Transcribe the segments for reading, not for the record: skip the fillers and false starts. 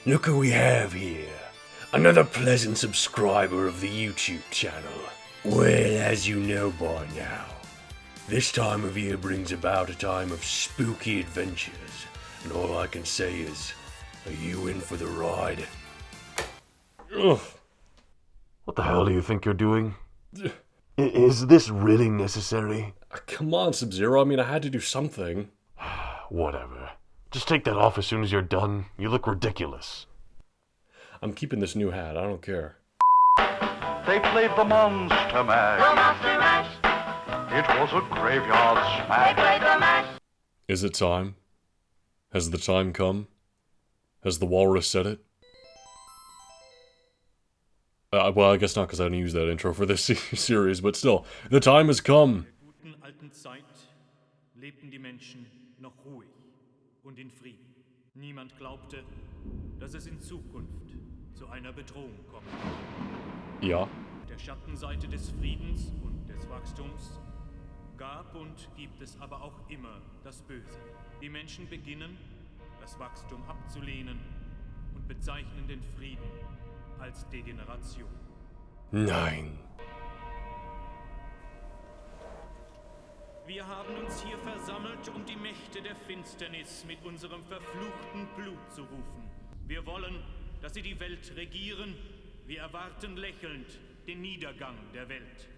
Look who we have here. Another pleasant subscriber of the YouTube channel. Well, as you know by now, this time of year brings about a time of spooky adventures, and all I can say is, are you in for the ride? Ugh. What the hell do you think you're doing? Is this really necessary? Come on, Sub-Zero, I mean, I had to do something. Whatever. Just take that off as soon as you're done. You look ridiculous. I'm keeping this new hat, I don't care. They played the Monster Mash. The Monster Mash. It was a graveyard They smash. played the mash. Is it time? Has the time come? Has the walrus said it? Well, I guess not, because I didn't use that intro for this series, but still, the time has come! In der guten alten Zeit lebten die Menschen noch ruhig und in Frieden. Niemand glaubte, dass es in Zukunft zu einer Bedrohung kommt. Ja. Der Schattenseite des Friedens und des Wachstums gab und gibt es aber auch immer das Böse. Die Menschen beginnen, das Wachstum abzulehnen und bezeichnen den Frieden als Degeneration. Nein. Wir haben uns hier versammelt, um die Mächte der Finsternis mit unserem verfluchten Blut zu rufen. Wir wollen, dass sie die Welt regieren. Wir erwarten lächelnd den Niedergang der Welt.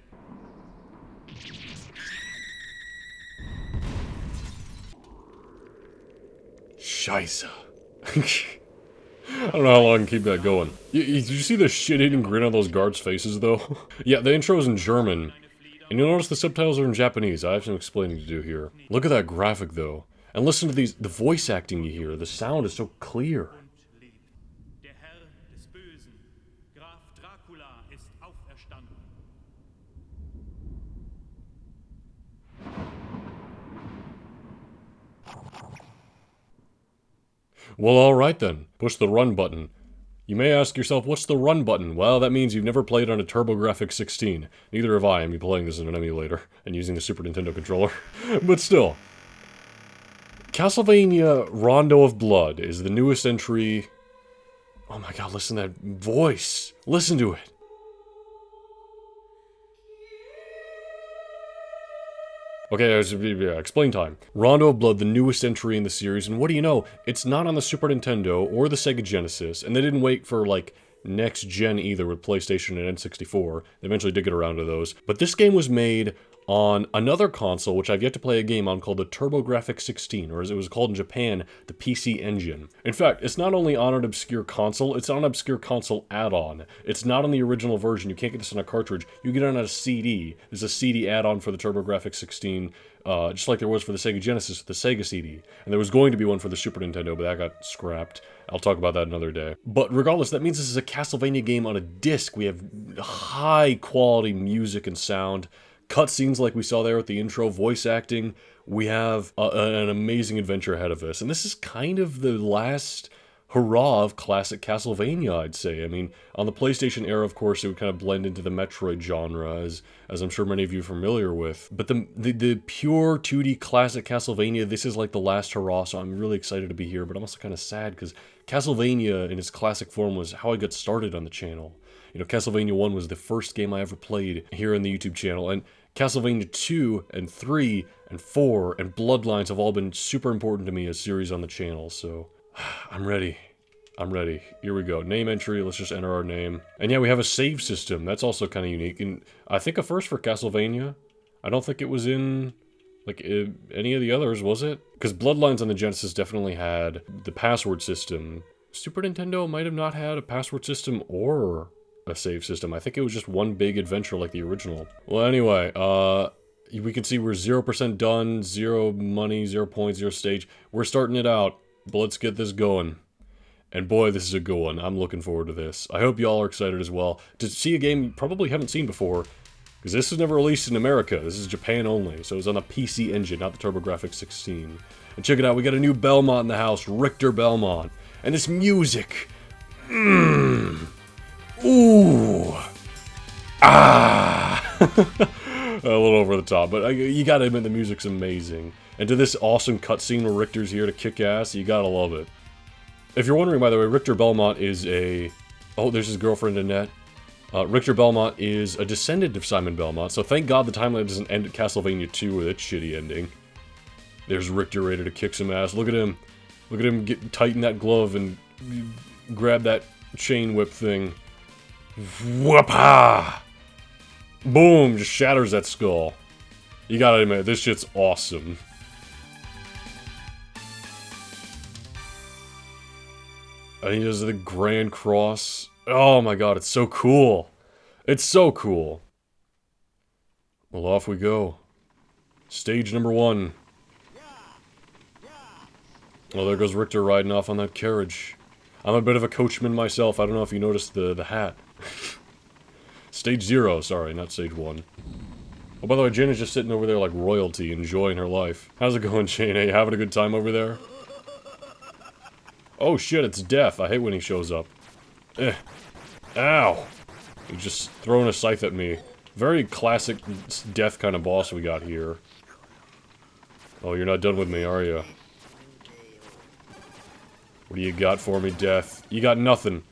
Scheiße. I don't know how long I can keep that going. Did you see the shit-eating grin on those guards' faces, though? Yeah, the intro's in German. And you'll notice the subtitles are in Japanese. I have some explaining to do here. Look at that graphic, though. And listen to the voice acting you hear. The sound is so clear. Der Herr des Bösen, Graf Dracula, ist auferstanden. Well, alright then. Push the run button. You may ask yourself, what's the run button? Well, that means you've never played on a TurboGrafx-CD. Neither have I. I'm playing this in an emulator and using the Super Nintendo controller. But still. Castlevania Rondo of Blood is the newest entry. Oh my god, listen to that voice. Listen to it. Okay, explain time. Rondo of Blood, the newest entry in the series, and what do you know? It's not on the Super Nintendo or the Sega Genesis, and they didn't wait for, like, next gen either with PlayStation and N64. They eventually did get around to those. But this game was made on another console, which I've yet to play a game on, called the TurboGrafx-CD, or as it was called in Japan, the PC Engine. In fact, it's not only on an obscure console, it's on an obscure console add-on. It's not on the original version. You can't get this on a cartridge. You get it on a CD. There's a CD add-on for the TurboGrafx-CD, just like there was for the Sega Genesis with the Sega CD. And there was going to be one for the Super Nintendo, but that got scrapped. I'll talk about that another day. But regardless, that means this is a Castlevania game on a disc. We have high-quality music and sound. Cutscenes like we saw there with the intro, voice acting. We have an amazing adventure ahead of us. And this is kind of the last hurrah of classic Castlevania, I'd say. I mean, on the PlayStation era, of course, it would kind of blend into the Metroid genre, as I'm sure many of you are familiar with. But the pure 2D classic Castlevania, this is like the last hurrah, so I'm really excited to be here, but I'm also kind of sad, because Castlevania in its classic form was how I got started on the channel. You know, Castlevania 1 was the first game I ever played here on the YouTube channel, and Castlevania 2 and 3 and 4 and Bloodlines have all been super important to me as series on the channel, so I'm ready. I'm ready. Here we go. Name entry, let's just enter our name. And yeah, we have a save system. That's also kind of unique, and I think a first for Castlevania. I don't think it was in, like, any of the others, was it? Because Bloodlines on the Genesis definitely had the password system. Super Nintendo might have not had a password system or a save system. I think it was just one big adventure like the original. Well, anyway, we can see we're 0% done, 0 money, 0 points, 0 stage. We're starting it out, but let's get this going. And boy, this is a good one. I'm looking forward to this. I hope y'all are excited as well to see a game you probably haven't seen before, because this was never released in America. This is Japan only, so it was on the PC Engine, not the TurboGrafx-CD. And check it out, we got a new Belmont in the house, Richter Belmont. And this music, ooh, ah, a little over the top, but you gotta admit the music's amazing. And to this awesome cutscene where Richter's here to kick ass, you gotta love it. If you're wondering, by the way, Richter Belmont is a... Oh, there's his girlfriend Annette. Richter Belmont is a descendant of Simon Belmont, so thank God the timeline doesn't end at Castlevania 2 with its shitty ending. There's Richter ready to kick some ass. Look at him. Look at him tighten that glove and grab that chain whip thing. Whoop-ha! Boom! Just shatters that skull. You gotta admit, this shit's awesome. And he does the Grand Cross. Oh my god, it's so cool. It's so cool. Well, off we go. Stage number 1. Oh, there goes Richter riding off on that carriage. I'm a bit of a coachman myself. I don't know if you noticed the hat. Stage 0, sorry, not stage 1. Oh, by the way, Jane is just sitting over there like royalty, enjoying her life. How's it going, Jane? Are you having a good time over there? Oh shit, it's Death. I hate when he shows up. Ow! He's just throwing a scythe at me. Very classic Death kind of boss we got here. Oh, you're not done with me, are you? What do you got for me, Death? You got nothing.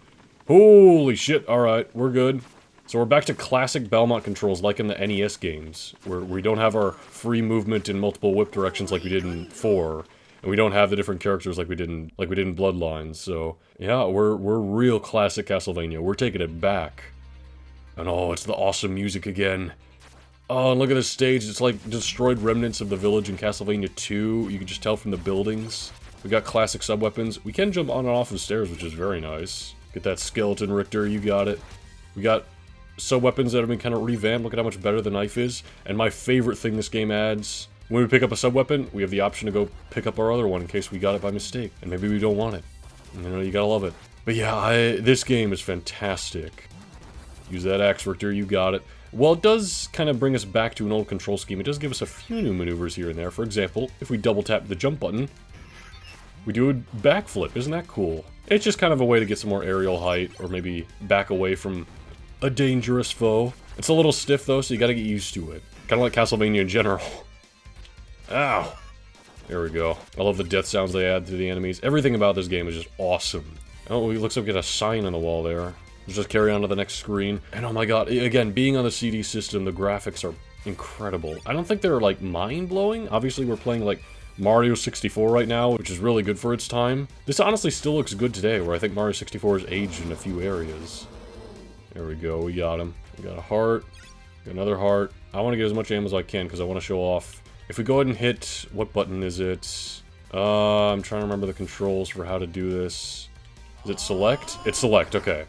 Holy shit, alright, we're good. So we're back to classic Belmont controls like in the NES games, where we don't have our free movement in multiple whip directions like we did in 4. And we don't have the different characters like we did in Bloodlines, so yeah, we're real classic Castlevania. We're taking it back. And oh, it's the awesome music again. Oh, and look at this stage. It's like destroyed remnants of the village in Castlevania 2. You can just tell from the buildings. We got classic sub-weapons. We can jump on and off the stairs, which is very nice. Get that skeleton, Richter, you got it. We got sub-weapons that have been kind of revamped. Look at how much better the knife is. And my favorite thing this game adds... When we pick up a sub-weapon, we have the option to go pick up our other one in case we got it by mistake. And maybe we don't want it. You know, you gotta love it. But yeah, this game is fantastic. Use that axe, Richter, you got it. While it does kind of bring us back to an old control scheme, it does give us a few new maneuvers here and there. For example, if we double-tap the jump button, we do a backflip. Isn't that cool? It's just kind of a way to get some more aerial height, or maybe back away from a dangerous foe. It's a little stiff, though, so you gotta get used to it. Kind of like Castlevania in general. Ow! There we go. I love the death sounds they add to the enemies. Everything about this game is just awesome. Oh, it looks like we got a sign on the wall there. Let's just carry on to the next screen. And oh my god, again, being on the CD system, the graphics are incredible. I don't think they're, like, mind-blowing. Obviously, we're playing, like, Mario 64 right now, which is really good for its time. This honestly still looks good today, where I think Mario 64 has aged in a few areas. There we go, we got him. We got a heart, got another heart. I want to get as much ammo as I can, because I want to show off. If we go ahead and hit... What button is it? I'm trying to remember the controls for how to do this. Is it select? It's select, okay.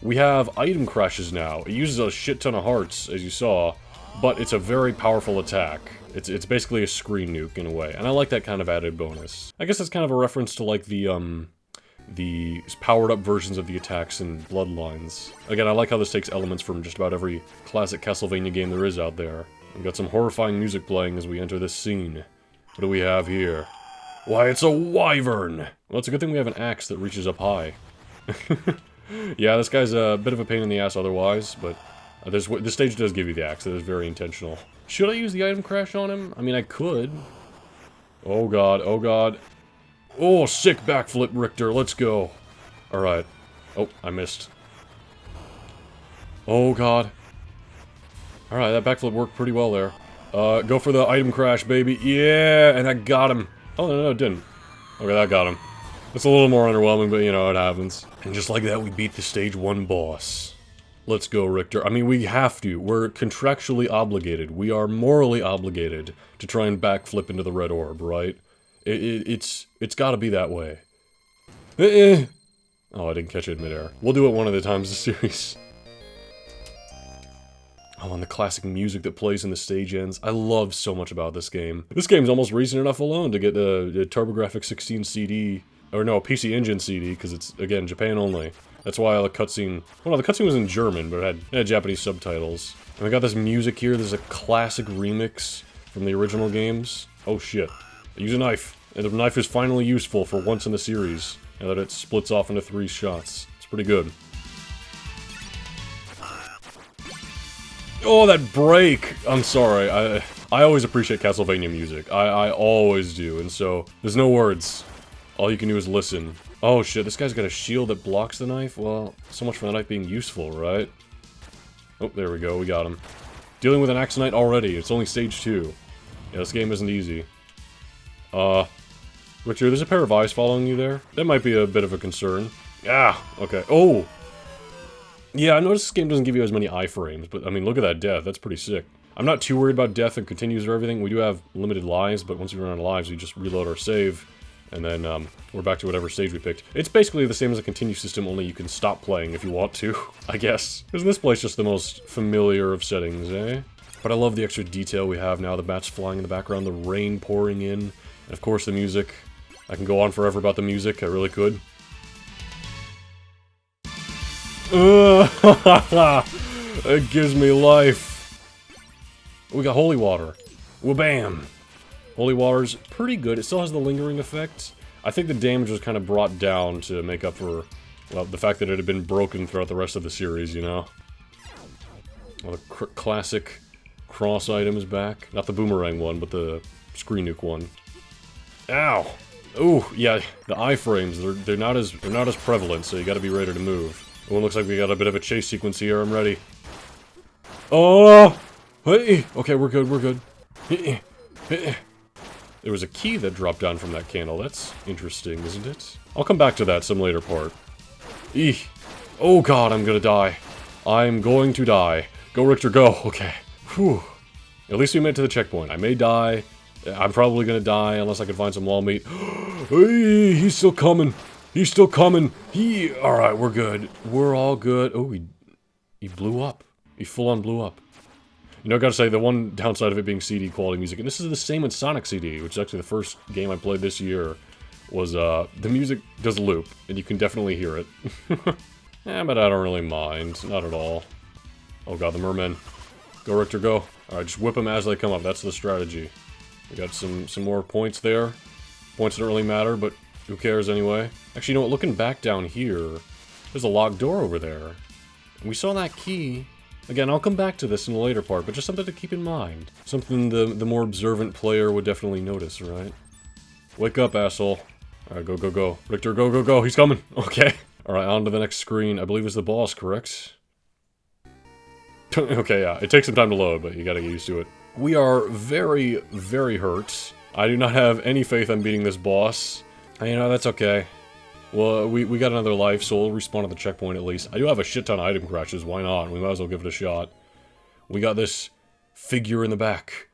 We have item crashes now. It uses a shit ton of hearts, as you saw, but it's a very powerful attack. It's basically a screen nuke, in a way, and I like that kind of added bonus. I guess that's kind of a reference to, like, the powered-up versions of the attacks in Bloodlines. Again, I like how this takes elements from just about every classic Castlevania game there is out there. We've got some horrifying music playing as we enter this scene. What do we have here? Why, it's a wyvern! Well, it's a good thing we have an axe that reaches up high. Yeah, this guy's a bit of a pain in the ass otherwise, but this stage does give you the axe. That is very intentional. Should I use the item crash on him? I mean, I could. Oh god, oh god. Oh, sick backflip, Richter, let's go. Alright. Oh, I missed. Oh god. Alright, that backflip worked pretty well there. Go for the item crash, baby. Yeah, and I got him. Oh, no, it didn't. Okay, that got him. It's a little more underwhelming, but you know, it happens. And just like that, we beat the stage 1 boss. Let's go, Richter. I mean, we have to. We're contractually obligated. We are morally obligated to try and backflip into the red orb, right? It's gotta be that way. Oh, I didn't catch it in midair. We'll do it one of the times this series. Oh, and the classic music that plays in the stage ends. I love so much about this game. This game's almost reason enough alone to get the TurboGrafx-16 CD, or no, PC Engine CD, because it's, again, Japan only. That's why the cutscene... Well, no, the cutscene was in German, but it had Japanese subtitles. And we got this music here. There's a classic remix from the original games. Oh, shit. I use a knife. And the knife is finally useful for once in the series, now that it splits off into 3 shots. It's pretty good. Oh, that break! I'm sorry, I always appreciate Castlevania music. I always do, and so, there's no words. All you can do is listen. Oh shit, this guy's got a shield that blocks the knife? Well, so much for the knife being useful, right? Oh, there we go, we got him. Dealing with an Axe Knight already, it's only stage 2. Yeah, this game isn't easy. Richard, there's a pair of eyes following you there. That might be a bit of a concern. Ah, okay. Oh! Yeah, I noticed this game doesn't give you as many iframes, but I mean, look at that death, that's pretty sick. I'm not too worried about death and continues or everything. We do have limited lives, but once we run out of lives, we just reload our save, and then we're back to whatever stage we picked. It's basically the same as a continue system, only you can stop playing if you want to, I guess. Isn't this place just the most familiar of settings, eh? But I love the extra detail we have now, the bats flying in the background, the rain pouring in, and of course the music. I can go on forever about the music, I really could. It gives me life. We got holy water. Wha-bam! Holy water's pretty good. It still has the lingering effect. I think the damage was kind of brought down to make up for, well, the fact that it had been broken throughout the rest of the series, you know? Well, the classic cross item is back. Not the boomerang one, but the screen nuke one. Ow! Ooh, yeah, the iframes, they're not as prevalent, so you gotta be ready to move. Oh, it looks like we got a bit of a chase sequence here, I'm ready. Oh! Hey! Okay, we're good, we're good. There was a key that dropped down from that candle. That's interesting, isn't it? I'll come back to that some later part. Eeh. Oh god, I'm gonna die. I'm going to die. Go, Richter, go. Okay. Whew. At least we made it to the checkpoint. I may die. I'm probably gonna die unless I can find some wall meat. Hey, he's still coming. He's still coming. Alright, we're good. We're all good. Oh, he blew up. He full-on blew up. You know, I gotta say, the one downside of it being CD quality music, and this is the same in Sonic CD, which is actually the first game I played this year, was, the music does loop, and you can definitely hear it. Yeah, but I don't really mind. Not at all. Oh god, the mermen. Go, Richter, go. Alright, just whip them as they come up. That's the strategy. We got some more points there. Points don't really matter, but who cares anyway? Actually, you know what? Looking back down here, there's a locked door over there. And we saw that key. Again, I'll come back to this in a later part, but just something to keep in mind. Something the more observant player would definitely notice, right? Wake up, asshole. Alright, go, go, go. Richter, go, go, go. He's coming. Okay. Alright, on to the next screen. I believe it's the boss, correct? Okay, yeah. It takes some time to load, but you gotta get used to it. We are very, very hurt. I do not have any faith on beating this boss. And, you know, that's okay. Well, we got another life, so we'll respawn at the checkpoint at least. I do have a shit ton of item crashes, why not? We might as well give it a shot. We got this figure in the back.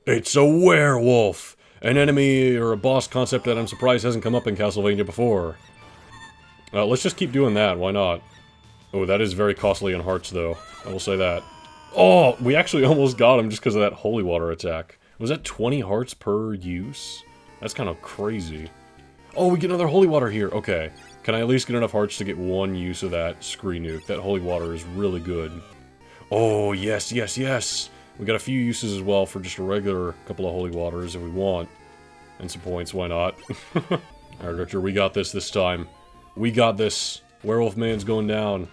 It's a werewolf! An enemy or a boss concept that I'm surprised hasn't come up in Castlevania before. Let's just keep doing that, why not? Oh, that is very costly in hearts, though. I will say that. Oh, we actually almost got him just because of that holy water attack. Was that 20 hearts per use? That's kind of crazy. Oh, we get another holy water here. Okay. Can I at least get enough hearts to get one use of that screen nuke? That holy water is really good. Oh, yes, yes, yes! We got a few uses as well for just a regular couple of holy waters if we want. And some points, why not? Alright, Richter, we got this time. We got this. Werewolf man's going down.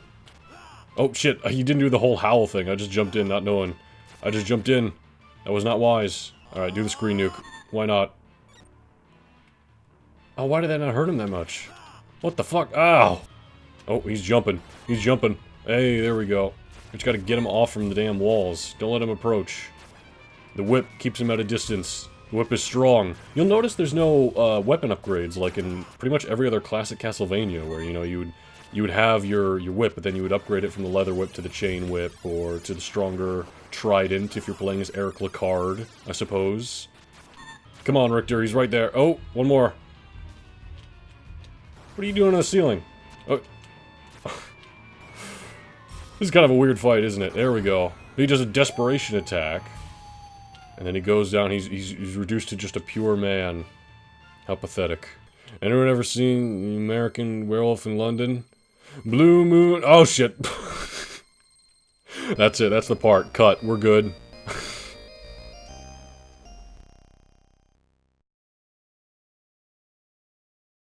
Oh, shit, he didn't do the whole howl thing. I just jumped in, not knowing. I just jumped in. That was not wise. Alright, do the screen nuke. Why not? Oh, why did that not hurt him that much? What the fuck? Ow! Oh, he's jumping. He's jumping. Hey, there we go. We just gotta get him off from the damn walls. Don't let him approach. The whip keeps him at a distance. The whip is strong. You'll notice there's no weapon upgrades like in pretty much every other classic Castlevania, where, you know, you would have your whip, but then you would upgrade it from the leather whip to the chain whip, or to the stronger trident if you're playing as Eric Lacard, I suppose. Come on, Richter, he's right there. Oh, one more. What are you doing on the ceiling? Oh. This is kind of a weird fight, isn't it? There we go. He does a desperation attack. And then he goes down, he's reduced to just a pure man. How pathetic. Anyone ever seen American Werewolf in London? Blue Moon. Oh shit. That's it, that's the part. Cut. We're good.